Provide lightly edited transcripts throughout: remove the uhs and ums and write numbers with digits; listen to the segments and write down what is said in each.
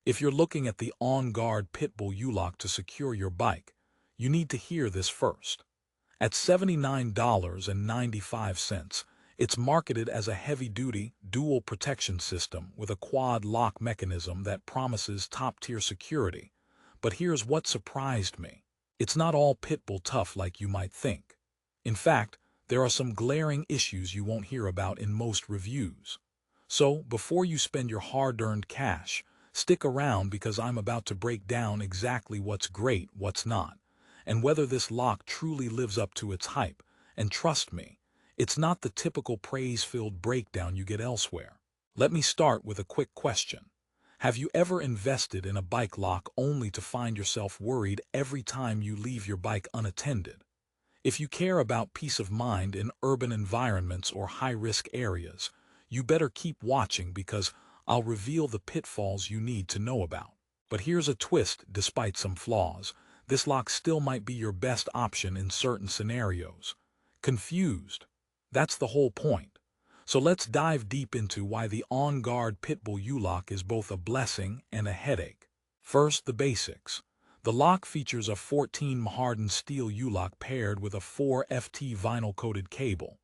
If you're looking at the OnGuard Pitbull U-Lock to secure your bike, you need to hear this first. At $79.95, it's marketed as a heavy-duty, dual protection system with a quad lock mechanism that promises top-tier security. But here's what surprised me. It's not all Pitbull tough like you might think. In fact, there are some glaring issues you won't hear about in most reviews. So, before you spend your hard-earned cash, stick around because I'm about to break down exactly what's great, what's not, and whether this lock truly lives up to its hype. And trust me, it's not the typical praise-filled breakdown you get elsewhere. Let me start with a quick question. Have you ever invested in a bike lock only to find yourself worried every time you leave your bike unattended? If you care about peace of mind in urban environments or high-risk areas, you better keep watching because I'll reveal the pitfalls you need to know about. But here's a twist: despite some flaws, this lock still might be your best option in certain scenarios. Confused? That's the whole point. So let's dive deep into why the OnGuard Pitbull U-Lock is both a blessing and a headache. First, the basics. The lock features a 14 hardened steel U-Lock paired with a 4FT vinyl-coated cable.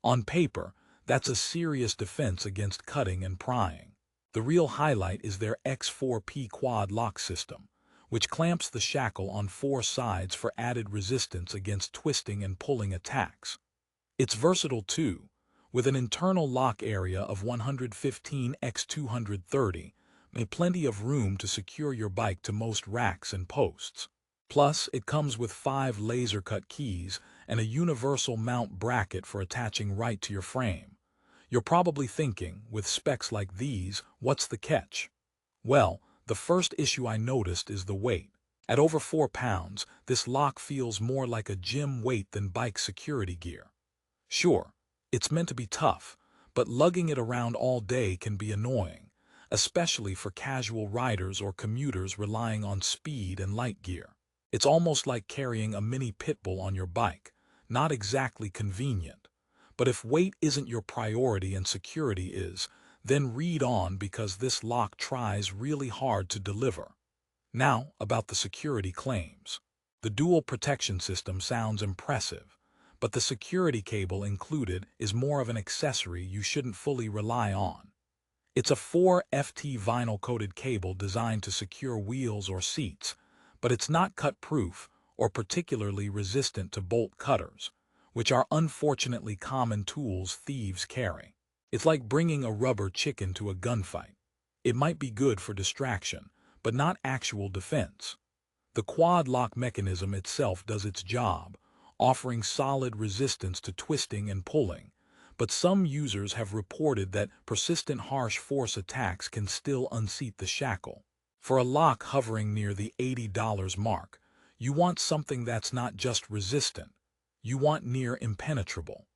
On paper, that's a serious defense against cutting and prying. The real highlight is their X4P quad lock system, which clamps the shackle on 4 sides for added resistance against twisting and pulling attacks. It's versatile too, with an internal lock area of 115 x 230, and plenty of room to secure your bike to most racks and posts. Plus, it comes with 5 laser-cut keys and a universal mount bracket for attaching right to your frame. You're probably thinking, with specs like these, what's the catch? Well, the first issue I noticed is the weight. At over 4 pounds, this lock feels more like a gym weight than bike security gear. Sure, it's meant to be tough, but lugging it around all day can be annoying, especially for casual riders or commuters relying on speed and light gear. It's almost like carrying a mini pitbull on your bike, not exactly convenient. But if weight isn't your priority and security is, then read on because this lock tries really hard to deliver. Now, about the security claims. The dual protection system sounds impressive, but the security cable included is more of an accessory you shouldn't fully rely on. It's a 4FT vinyl-coated cable designed to secure wheels or seats, but it's not cut-proof or particularly resistant to bolt cutters, which are unfortunately common tools thieves carry. It's like bringing a rubber chicken to a gunfight. It might be good for distraction, but not actual defense. The quad lock mechanism itself does its job, offering solid resistance to twisting and pulling, but some users have reported that persistent harsh force attacks can still unseat the shackle. For a lock hovering near the $80 mark, you want something that's not just resistant, you want near impenetrable.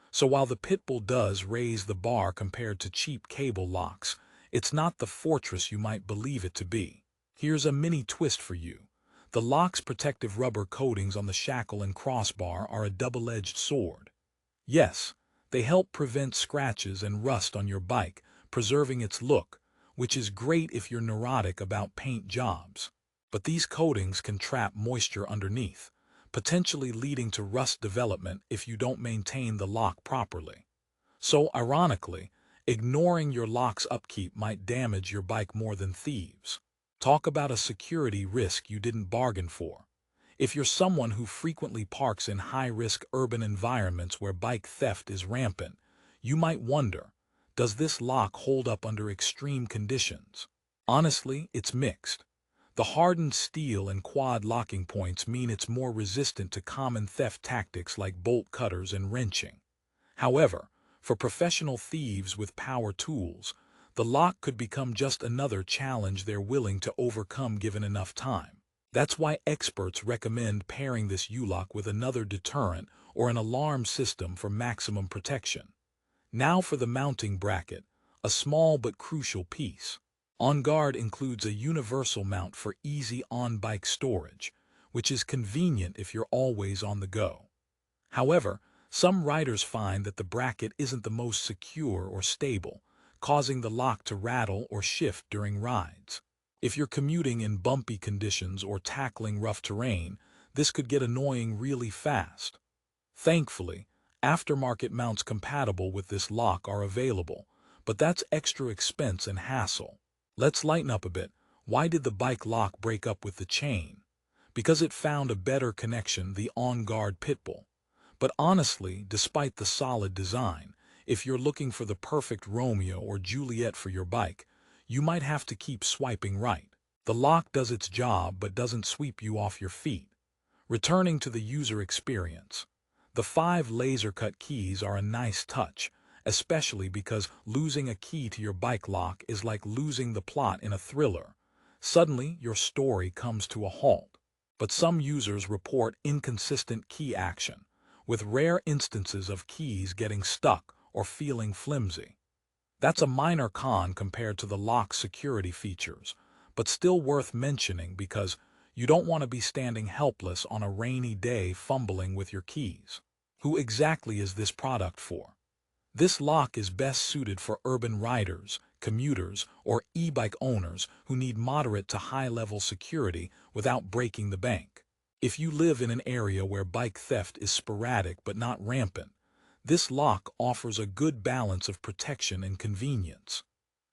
So while the Pitbull does raise the bar compared to cheap cable locks, it's not the fortress you might believe it to be. Here's a mini twist for you. The lock's protective rubber coatings on the shackle and crossbar are a double-edged sword. Yes, they help prevent scratches and rust on your bike, preserving its look, which is great if you're neurotic about paint jobs. But these coatings can trap moisture underneath, potentially leading to rust development if you don't maintain the lock properly. So, ironically, ignoring your lock's upkeep might damage your bike more than thieves. Talk about a security risk you didn't bargain for. If you're someone who frequently parks in high-risk urban environments where bike theft is rampant, you might wonder, does this lock hold up under extreme conditions? Honestly, it's mixed. The hardened steel and quad locking points mean it's more resistant to common theft tactics like bolt cutters and wrenching. However, for professional thieves with power tools, the lock could become just another challenge they're willing to overcome given enough time. That's why experts recommend pairing this U-Lock with another deterrent or an alarm system for maximum protection. Now for the mounting bracket, a small but crucial piece. OnGuard includes a universal mount for easy on-bike storage, which is convenient if you're always on the go. However, some riders find that the bracket isn't the most secure or stable, causing the lock to rattle or shift during rides. If you're commuting in bumpy conditions or tackling rough terrain, this could get annoying really fast. Thankfully, aftermarket mounts compatible with this lock are available, but that's extra expense and hassle. Let's lighten up a bit. Why did the bike lock break up with the chain? Because it found a better connection, the OnGuard Pitbull. But honestly, despite the solid design, if you're looking for the perfect Romeo or Juliet for your bike, you might have to keep swiping right. The lock does its job but doesn't sweep you off your feet. Returning to the user experience, the 5 laser-cut keys are a nice touch, especially because losing a key to your bike lock is like losing the plot in a thriller. Suddenly, your story comes to a halt. But some users report inconsistent key action, with rare instances of keys getting stuck or feeling flimsy. That's a minor con compared to the lock's security features, but still worth mentioning because you don't want to be standing helpless on a rainy day fumbling with your keys. Who exactly is this product for? This lock is best suited for urban riders, commuters, or e-bike owners who need moderate to high-level security without breaking the bank. If you live in an area where bike theft is sporadic but not rampant, this lock offers a good balance of protection and convenience.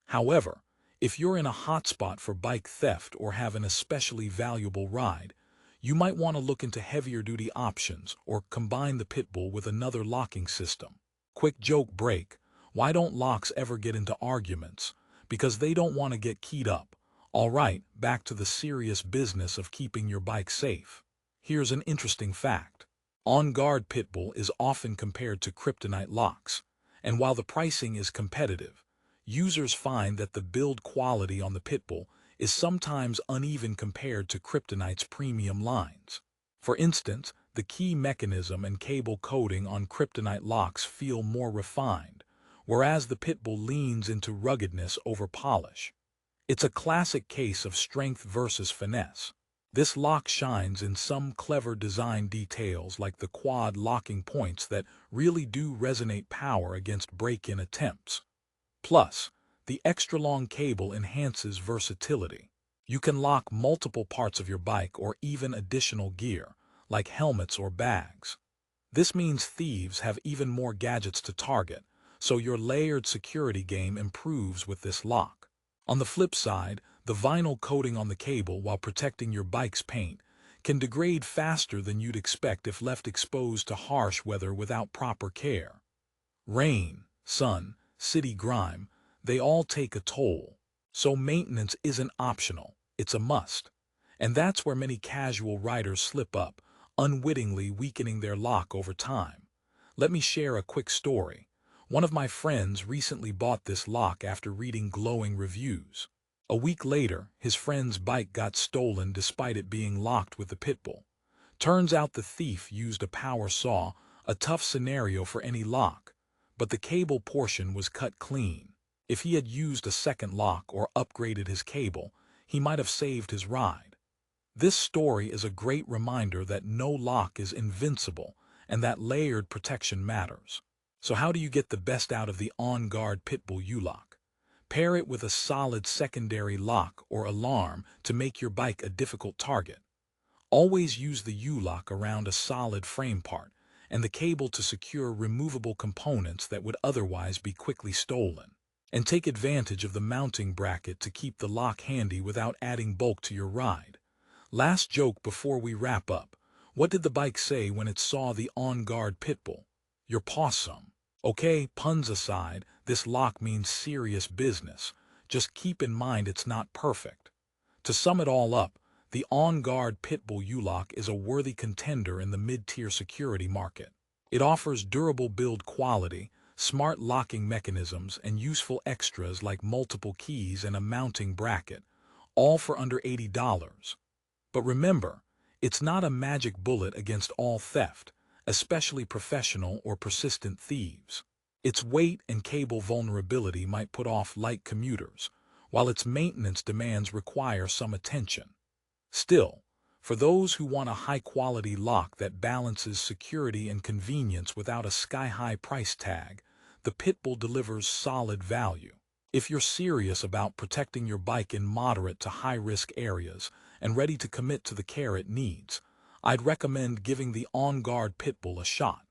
However, if you're in a hotspot for bike theft or have an especially valuable ride, you might want to look into heavier-duty options or combine the Pitbull with another locking system. Quick joke break: why don't locks ever get into arguments? Because they don't want to get keyed up. Alright, back to the serious business of keeping your bike safe. Here's an interesting fact. OnGuard Pitbull is often compared to kryptonite locks, and while the pricing is competitive, users find that the build quality on the Pitbull is sometimes uneven compared to kryptonite's premium lines. For instance, the key mechanism and cable coating on kryptonite locks feel more refined, whereas the Pitbull leans into ruggedness over polish. It's a classic case of strength versus finesse. This lock shines in some clever design details like the quad locking points that really do resonate power against break-in attempts. Plus, the extra-long cable enhances versatility. You can lock multiple parts of your bike or even additional gear, like helmets or bags. This means thieves have even more gadgets to target, so your layered security game improves with this lock. On the flip side, the vinyl coating on the cable while protecting your bike's paint can degrade faster than you'd expect if left exposed to harsh weather without proper care. Rain, sun, city grime, they all take a toll. So maintenance isn't optional, it's a must. And that's where many casual riders slip up, unwittingly weakening their lock over time. Let me share a quick story. One of my friends recently bought this lock after reading glowing reviews. A week later, his friend's bike got stolen despite it being locked with the Pitbull. Turns out the thief used a power saw, a tough scenario for any lock, but the cable portion was cut clean. If he had used a second lock or upgraded his cable, he might have saved his ride. This story is a great reminder that no lock is invincible and that layered protection matters. So how do you get the best out of the OnGuard Pitbull U-Lock? Pair it with a solid secondary lock or alarm to make your bike a difficult target. Always use the U-Lock around a solid frame part and the cable to secure removable components that would otherwise be quickly stolen. And take advantage of the mounting bracket to keep the lock handy without adding bulk to your ride. Last joke before we wrap up. What did the bike say when it saw the OnGuard Pitbull? You're pawsome. Okay, puns aside, this lock means serious business. Just keep in mind it's not perfect. To sum it all up, the OnGuard Pitbull U-Lock is a worthy contender in the mid-tier security market. It offers durable build quality, smart locking mechanisms, and useful extras like multiple keys and a mounting bracket, all for under $80. But remember, it's not a magic bullet against all theft, especially professional or persistent thieves. Its weight and cable vulnerability might put off light commuters, while its maintenance demands require some attention. Still, for those who want a high-quality lock that balances security and convenience without a sky-high price tag, the Pitbull delivers solid value. If you're serious about protecting your bike in moderate to high-risk areas and ready to commit to the care it needs, I'd recommend giving the OnGuard Pitbull a shot.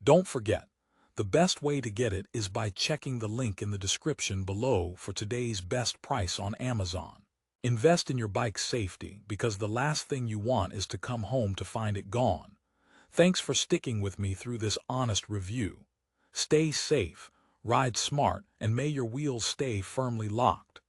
Don't forget, the best way to get it is by checking the link in the description below for today's best price on Amazon. Invest in your bike's safety because the last thing you want is to come home to find it gone. Thanks for sticking with me through this honest review. Stay safe, ride smart, and may your wheels stay firmly locked.